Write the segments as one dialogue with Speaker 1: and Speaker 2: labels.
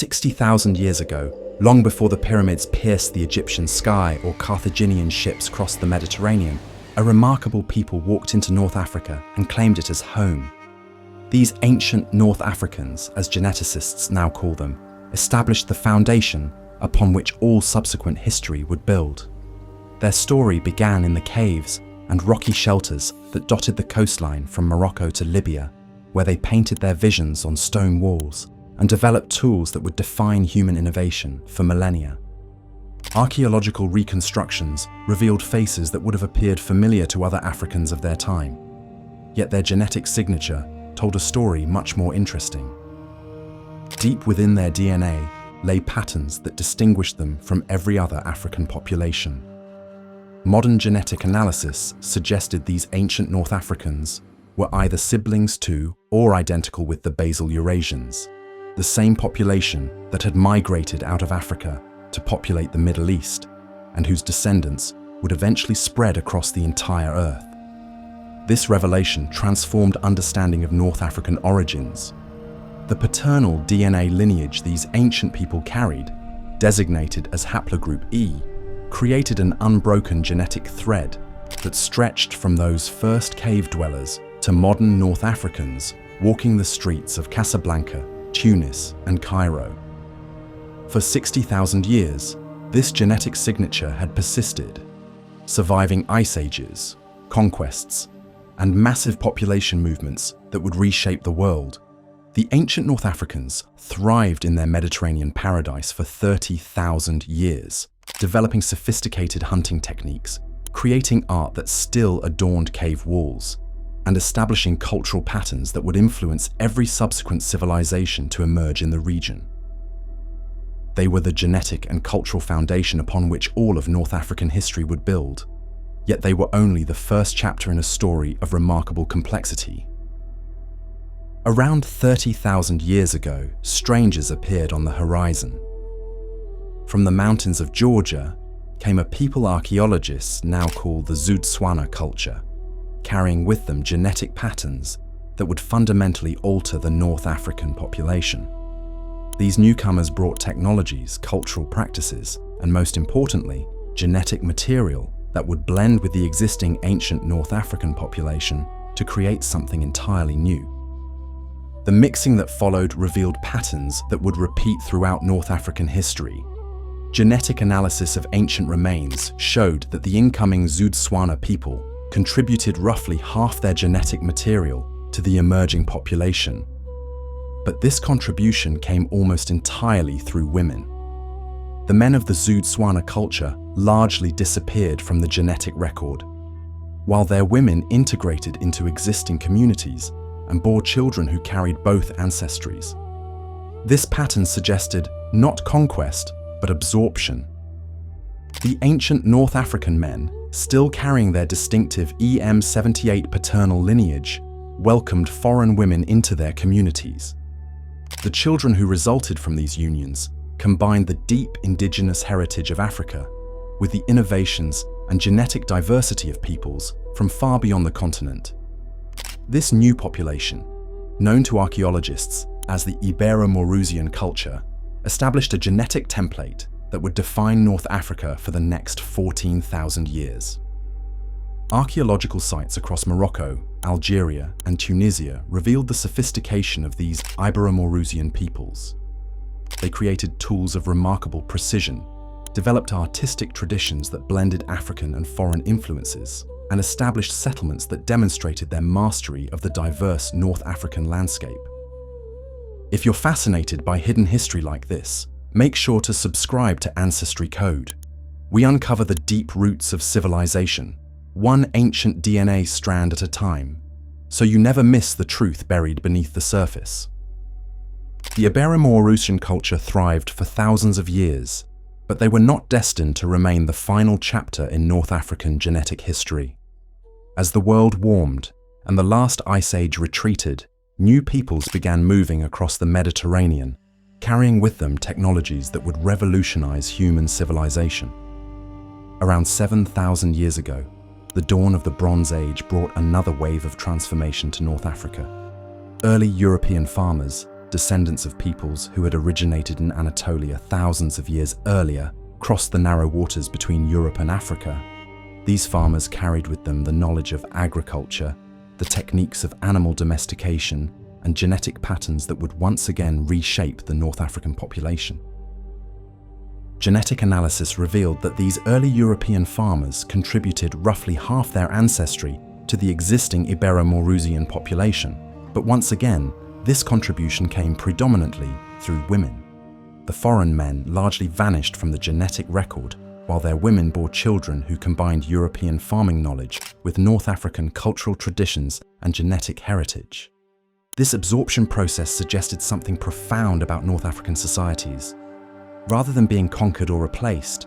Speaker 1: 60,000 years ago, long before the pyramids pierced the Egyptian sky or Carthaginian ships crossed the Mediterranean, a remarkable people walked into North Africa and claimed it as home. These ancient North Africans, as geneticists now call them, established the foundation upon which all subsequent history would build. Their story began in the caves and rocky shelters that dotted the coastline from Morocco to Libya, where they painted their visions on stone walls and developed tools that would define human innovation for millennia. Archaeological reconstructions revealed faces that would have appeared familiar to other Africans of their time, yet their genetic signature told a story much more interesting. Deep within their DNA lay patterns that distinguished them from every other African population. Modern genetic analysis suggested these ancient North Africans were either siblings to or identical with the Basal Eurasians, the same population that had migrated out of Africa to populate the Middle East and whose descendants would eventually spread across the entire Earth. This revelation transformed understanding of North African origins. The paternal DNA lineage these ancient people carried, designated as haplogroup E, created an unbroken genetic thread that stretched from those first cave dwellers to modern North Africans walking the streets of Casablanca, Tunis, and Cairo. For 60,000 years, this genetic signature had persisted, surviving ice ages, conquests, and massive population movements that would reshape the world. The ancient North Africans thrived in their Mediterranean paradise for 30,000 years, developing sophisticated hunting techniques, creating art that still adorned cave walls, and establishing cultural patterns that would influence every subsequent civilization to emerge in the region. They were the genetic and cultural foundation upon which all of North African history would build, yet they were only the first chapter in a story of remarkable complexity. Around 30,000 years ago, strangers appeared on the horizon. From the mountains of Georgia came a people archaeologists now called the Zudswana culture, carrying with them genetic patterns that would fundamentally alter the North African population. These newcomers brought technologies, cultural practices, and most importantly, genetic material that would blend with the existing ancient North African population to create something entirely new. The mixing that followed revealed patterns that would repeat throughout North African history. Genetic analysis of ancient remains showed that the incoming Zudswana people contributed roughly half their genetic material to the emerging population. But this contribution came almost entirely through women. The men of the Zudswana culture largely disappeared from the genetic record, while their women integrated into existing communities and bore children who carried both ancestries. This pattern suggested not conquest, but absorption. The ancient North African men, still carrying their distinctive EM78 paternal lineage, welcomed foreign women into their communities. The children who resulted from these unions combined the deep indigenous heritage of Africa with the innovations and genetic diversity of peoples from far beyond the continent. This new population, known to archaeologists as the Iberomaurusian culture, established a genetic template that would define North Africa for the next 14,000 years. Archaeological sites across Morocco, Algeria, and Tunisia revealed the sophistication of these Iberomaurusian peoples. They created tools of remarkable precision, developed artistic traditions that blended African and foreign influences, and established settlements that demonstrated their mastery of the diverse North African landscape. If you're fascinated by hidden history like this, make sure to subscribe to Ancestry Code. We uncover the deep roots of civilization, one ancient DNA strand at a time, so you never miss the truth buried beneath the surface. The Iberomaurusian culture thrived for thousands of years, but they were not destined to remain the final chapter in North African genetic history. As the world warmed and the last ice age retreated, new peoples began moving across the Mediterranean, carrying with them technologies that would revolutionize human civilization. Around 7,000 years ago, the dawn of the Bronze Age brought another wave of transformation to North Africa. Early European farmers descendants of peoples who had originated in Anatolia thousands of years earlier, crossed the narrow waters between Europe and Africa. These farmers carried with them the knowledge of agriculture, the techniques of animal domestication, and genetic patterns that would once again reshape the North African population. Genetic analysis revealed that these early European farmers contributed roughly half their ancestry to the existing Iberomaurusian population, but once again, this contribution came predominantly through women. The foreign men largely vanished from the genetic record, while their women bore children who combined European farming knowledge with North African cultural traditions and genetic heritage. This absorption process suggested something profound about North African societies. Rather than being conquered or replaced,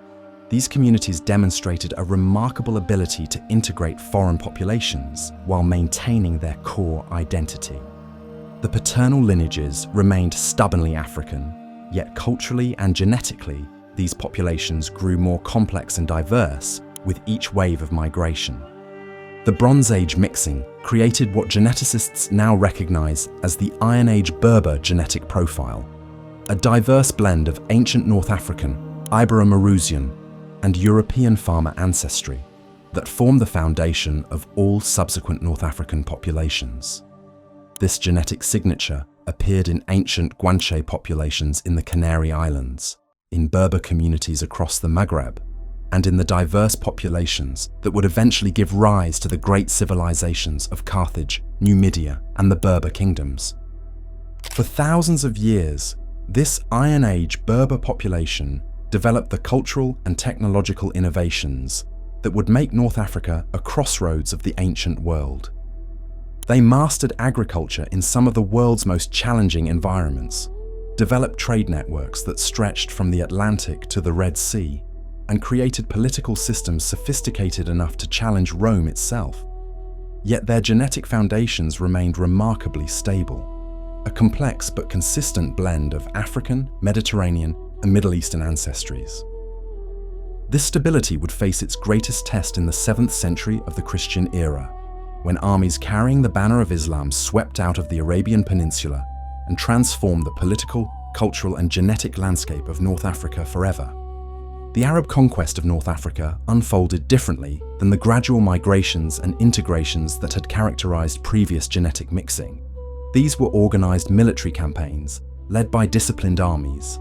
Speaker 1: these communities demonstrated a remarkable ability to integrate foreign populations while maintaining their core identity. The paternal lineages remained stubbornly African, yet culturally and genetically, these populations grew more complex and diverse with each wave of migration. The Bronze Age mixing created what geneticists now recognize as the Iron Age Berber genetic profile, a diverse blend of ancient North African, Iberomaurusian, and European farmer ancestry that form the foundation of all subsequent North African populations. This genetic signature appeared in ancient Guanche populations in the Canary Islands, in Berber communities across the Maghreb, and in the diverse populations that would eventually give rise to the great civilizations of Carthage, Numidia, and the Berber kingdoms. For thousands of years, this Iron Age Berber population developed the cultural and technological innovations that would make North Africa a crossroads of the ancient world. They mastered agriculture in some of the world's most challenging environments, developed trade networks that stretched from the Atlantic to the Red Sea, and created political systems sophisticated enough to challenge Rome itself. Yet their genetic foundations remained remarkably stable, a complex but consistent blend of African, Mediterranean, and Middle Eastern ancestries. This stability would face its greatest test in the 7th century of the Christian era, when armies carrying the banner of Islam swept out of the Arabian Peninsula and transformed the political, cultural, and genetic landscape of North Africa forever. The Arab conquest of North Africa unfolded differently than the gradual migrations and integrations that had characterized previous genetic mixing. These were organized military campaigns led by disciplined armies,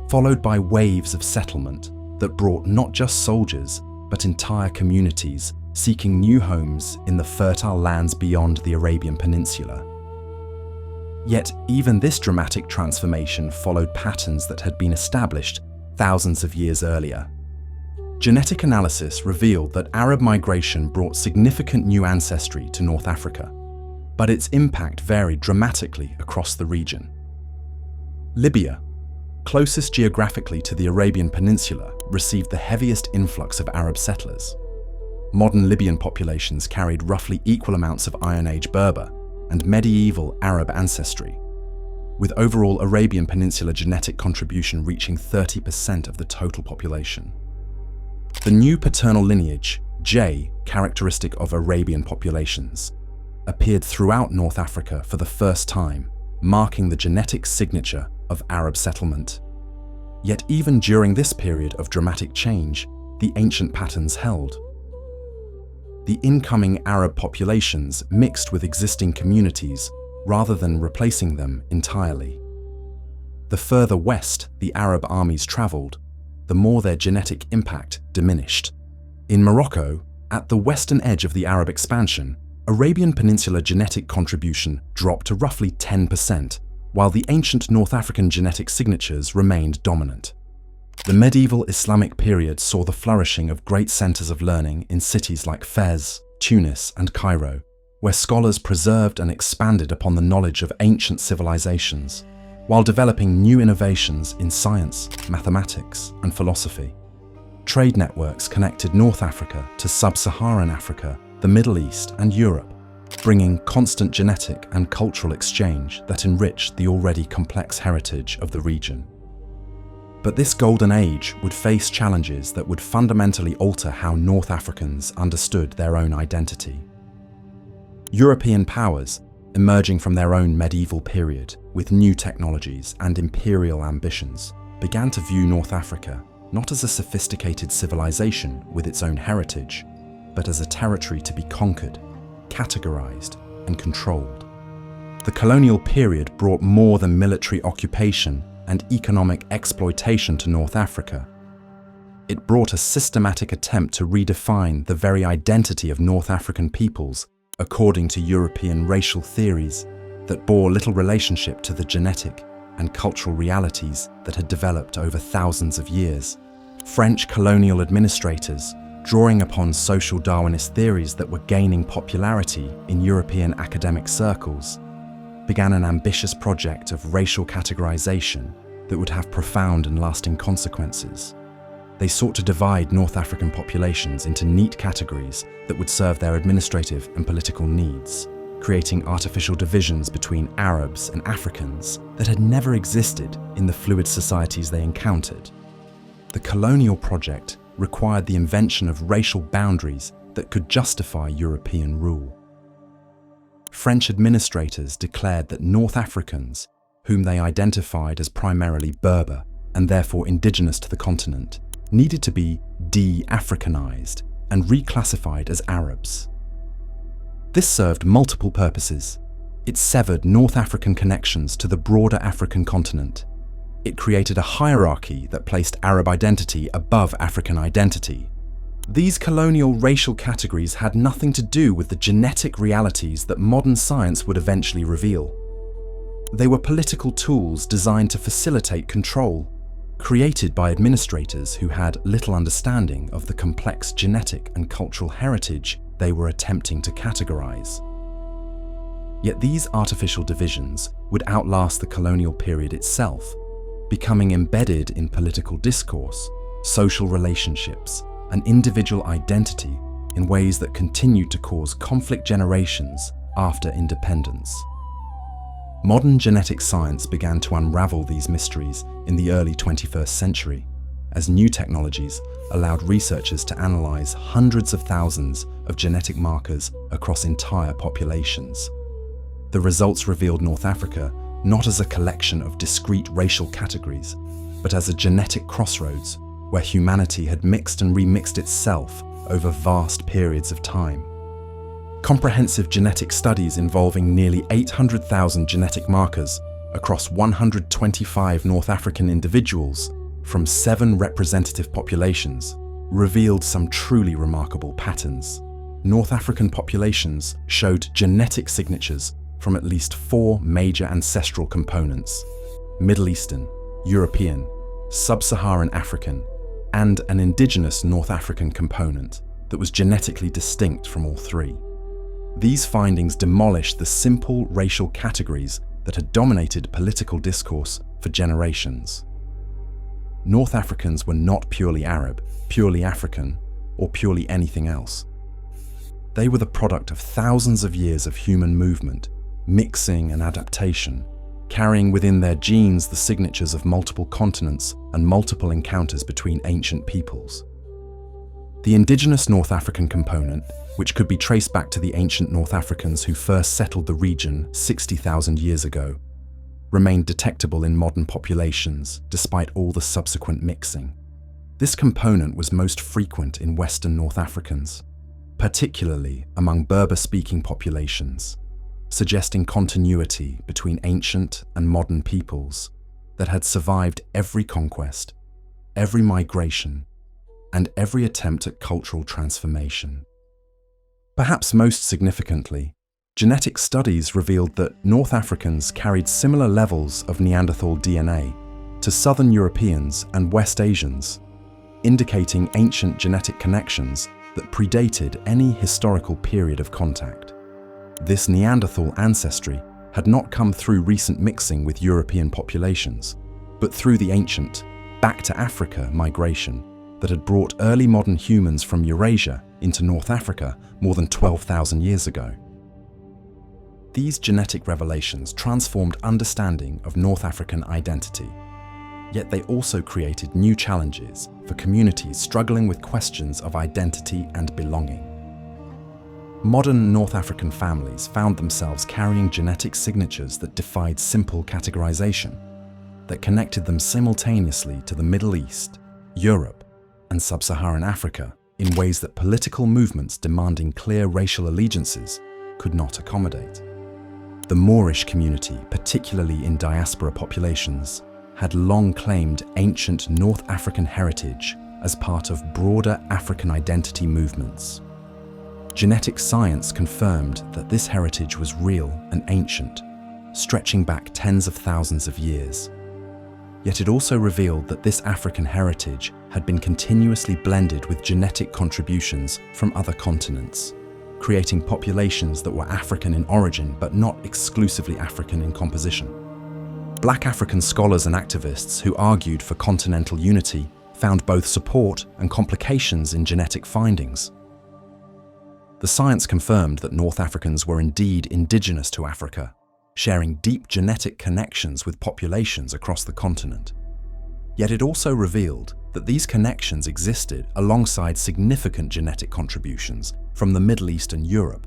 Speaker 1: followed by waves of settlement that brought not just soldiers, but entire communities seeking new homes in the fertile lands beyond the Arabian Peninsula. Yet even this dramatic transformation followed patterns that had been established thousands of years earlier. Genetic analysis revealed that Arab migration brought significant new ancestry to North Africa, but its impact varied dramatically across the region. Libya, closest geographically to the Arabian Peninsula, received the heaviest influx of Arab settlers. Modern Libyan populations carried roughly equal amounts of Iron Age Berber and medieval Arab ancestry, with overall Arabian Peninsula genetic contribution reaching 30% of the total population. The new paternal lineage, J, characteristic of Arabian populations, appeared throughout North Africa for the first time, marking the genetic signature of Arab settlement. Yet even during this period of dramatic change, the ancient patterns held. The incoming Arab populations mixed with existing communities rather than replacing them entirely. The further west the Arab armies traveled, the more their genetic impact diminished. In Morocco, at the western edge of the Arab expansion, Arabian Peninsula genetic contribution dropped to roughly 10%, while the ancient North African genetic signatures remained dominant. The medieval Islamic period saw the flourishing of great centers of learning in cities like Fez, Tunis, and Cairo, where scholars preserved and expanded upon the knowledge of ancient civilizations, while developing new innovations in science, mathematics, and philosophy. Trade networks connected North Africa to sub-Saharan Africa, the Middle East, and Europe, bringing constant genetic and cultural exchange that enriched the already complex heritage of the region. But this golden age would face challenges that would fundamentally alter how North Africans understood their own identity. European powers, emerging from their own medieval period with new technologies and imperial ambitions, began to view North Africa not as a sophisticated civilization with its own heritage, but as a territory to be conquered, categorized, and controlled. The colonial period brought more than military occupation and economic exploitation to North Africa. It brought a systematic attempt to redefine the very identity of North African peoples according to European racial theories that bore little relationship to the genetic and cultural realities that had developed over thousands of years. French colonial administrators, drawing upon social Darwinist theories that were gaining popularity in European academic circles, began an ambitious project of racial categorization that would have profound and lasting consequences. They sought to divide North African populations into neat categories that would serve their administrative and political needs, creating artificial divisions between Arabs and Africans that had never existed in the fluid societies they encountered. The colonial project required the invention of racial boundaries that could justify European rule. French administrators declared that North Africans, whom they identified as primarily Berber and therefore indigenous to the continent, needed to be de-Africanized and reclassified as Arabs. This served multiple purposes. It severed North African connections to the broader African continent. It created a hierarchy that placed Arab identity above African identity. These colonial racial categories had nothing to do with the genetic realities that modern science would eventually reveal. They were political tools designed to facilitate control, created by administrators who had little understanding of the complex genetic and cultural heritage they were attempting to categorize. Yet these artificial divisions would outlast the colonial period itself, becoming embedded in political discourse, social relationships, and individual identity in ways that continued to cause conflict generations after independence. Modern genetic science began to unravel these mysteries in the early 21st century, as new technologies allowed researchers to analyze hundreds of thousands of genetic markers across entire populations. The results revealed North Africa not as a collection of discrete racial categories, but as a genetic crossroads where humanity had mixed and remixed itself over vast periods of time. Comprehensive genetic studies involving nearly 800,000 genetic markers across 125 North African individuals from 7 representative populations revealed some truly remarkable patterns. North African populations showed genetic signatures from at least 4 major ancestral components: Middle Eastern, European, Sub-Saharan African, and an indigenous North African component that was genetically distinct from all 3. These findings demolished the simple racial categories that had dominated political discourse for generations. North Africans were not purely Arab, purely African, or purely anything else. They were the product of thousands of years of human movement, mixing and adaptation, carrying within their genes the signatures of multiple continents and multiple encounters between ancient peoples. The indigenous North African component, which could be traced back to the ancient North Africans who first settled the region 60,000 years ago, remained detectable in modern populations despite all the subsequent mixing. This component was most frequent in Western North Africans, particularly among Berber-speaking populations, suggesting continuity between ancient and modern peoples that had survived every conquest, every migration, and every attempt at cultural transformation. Perhaps most significantly, genetic studies revealed that North Africans carried similar levels of Neanderthal DNA to Southern Europeans and West Asians, indicating ancient genetic connections that predated any historical period of contact. This Neanderthal ancestry had not come through recent mixing with European populations, but through the ancient, back to Africa migration that had brought early modern humans from Eurasia into North Africa more than 12,000 years ago. These genetic revelations transformed understanding of North African identity, yet they also created new challenges for communities struggling with questions of identity and belonging. Modern North African families found themselves carrying genetic signatures that defied simple categorization, that connected them simultaneously to the Middle East, Europe, and Sub-Saharan Africa in ways that political movements demanding clear racial allegiances could not accommodate. The Moorish community, particularly in diaspora populations, had long claimed ancient North African heritage as part of broader African identity movements. Genetic science confirmed that this heritage was real and ancient, stretching back tens of thousands of years. Yet it also revealed that this African heritage had been continuously blended with genetic contributions from other continents, creating populations that were African in origin but not exclusively African in composition. Black African scholars and activists who argued for continental unity found both support and complications in genetic findings. The science confirmed that North Africans were indeed indigenous to Africa, sharing deep genetic connections with populations across the continent. Yet it also revealed that these connections existed alongside significant genetic contributions from the Middle East and Europe,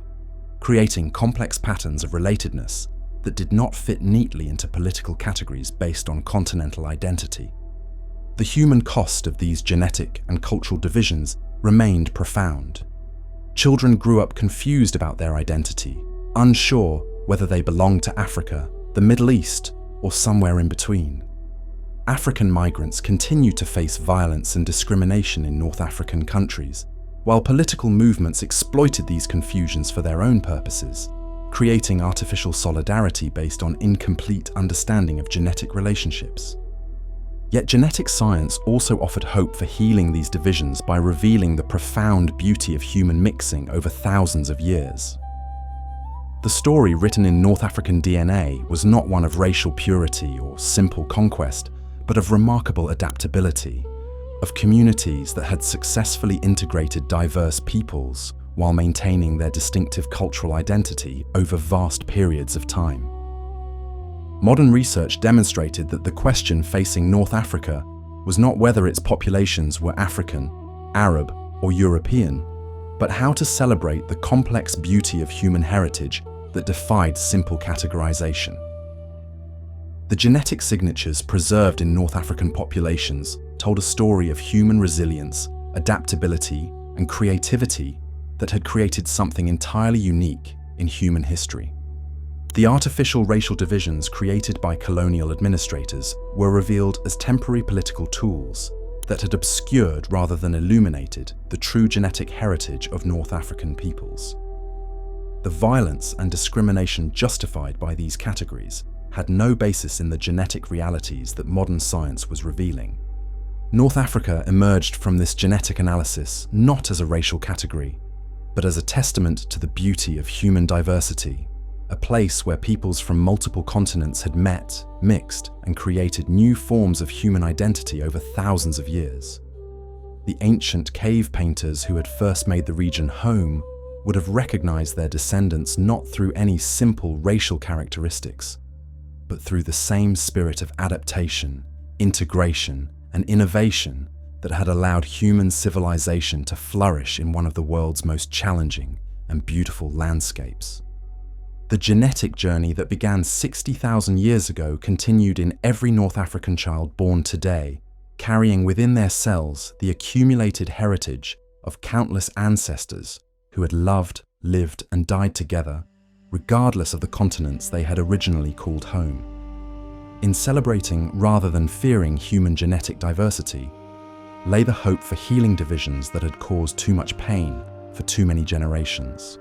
Speaker 1: creating complex patterns of relatedness that did not fit neatly into political categories based on continental identity. The human cost of these genetic and cultural divisions remained profound. Children grew up confused about their identity, unsure whether they belonged to Africa, the Middle East, or somewhere in between. African migrants continue to face violence and discrimination in North African countries, while political movements exploited these confusions for their own purposes, creating artificial solidarity based on incomplete understanding of genetic relationships. Yet genetic science also offered hope for healing these divisions by revealing the profound beauty of human mixing over thousands of years. The story written in North African DNA was not one of racial purity or simple conquest, but of remarkable adaptability, of communities that had successfully integrated diverse peoples while maintaining their distinctive cultural identity over vast periods of time. Modern research demonstrated that the question facing North Africa was not whether its populations were African, Arab, or European, but how to celebrate the complex beauty of human heritage that defied simple categorization. The genetic signatures preserved in North African populations told a story of human resilience, adaptability, and creativity that had created something entirely unique in human history. The artificial racial divisions created by colonial administrators were revealed as temporary political tools that had obscured rather than illuminated the true genetic heritage of North African peoples. The violence and discrimination justified by these categories had no basis in the genetic realities that modern science was revealing. North Africa emerged from this genetic analysis not as a racial category, but as a testament to the beauty of human diversity, a place where peoples from multiple continents had met, mixed, and created new forms of human identity over thousands of years. The ancient cave painters who had first made the region home would have recognized their descendants not through any simple racial characteristics, but through the same spirit of adaptation, integration, and innovation that had allowed human civilization to flourish in one of the world's most challenging and beautiful landscapes. The genetic journey that began 60,000 years ago continued in every North African child born today, carrying within their cells the accumulated heritage of countless ancestors who had loved, lived, and died together, regardless of the continents they had originally called home. In celebrating rather than fearing human genetic diversity, lay the hope for healing divisions that had caused too much pain for too many generations.